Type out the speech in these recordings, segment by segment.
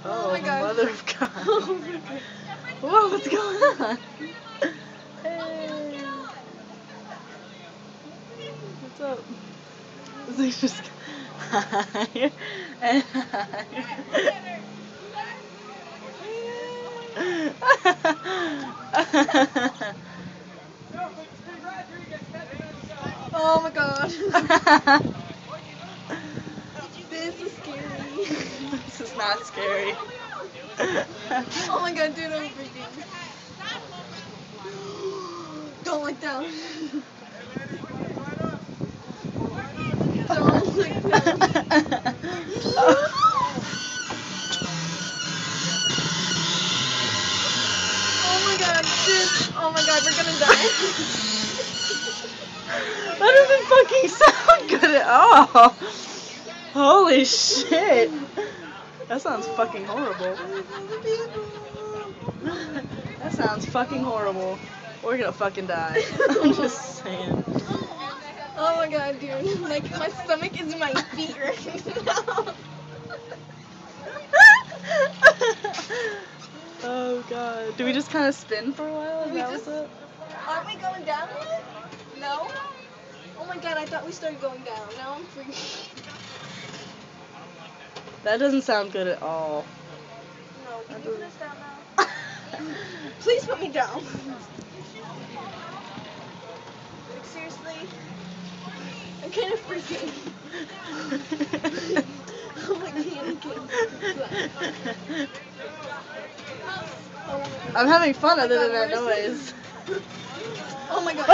Oh my God. Mother of God. Oh my God. Whoa, what's going on? Hey. What's up? This is just higher and higher. Oh my God. This is scary. This is not scary. Oh my God, dude, I'm freaking. Don't look down. Don't look down. Oh my God, dude. Oh my God, we're gonna die. That doesn't fucking sound good at all. Holy shit. That sounds fucking horrible. That sounds fucking horrible. We're gonna fucking die. I'm just saying. Oh my God, dude. Like, my stomach is in my feet right now. Oh god. Do we just kind of spin for a while? Is that what's up? Aren't we going down yet? No? Oh my God, I thought we started going down. Now I'm freaking. That doesn't sound good at all. No, can you put us down now? Please put me down. Like, seriously? I'm kind of freaking. Oh my God, I'm having fun Oh my other God, than that where is noise. Oh my God.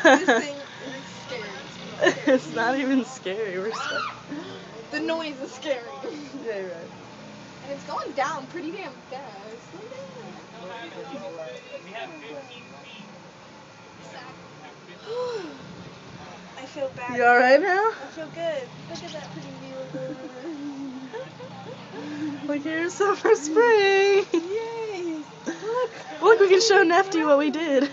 This thing is scary. It's not even scary. We're stuck. The noise is scary. Yeah, you're right. And it's going down pretty damn fast. I feel bad. You alright now? I feel good. Look at that pretty view. Look, here's Summer Spring. Yay! Look. Look, we can show Nefty what we did.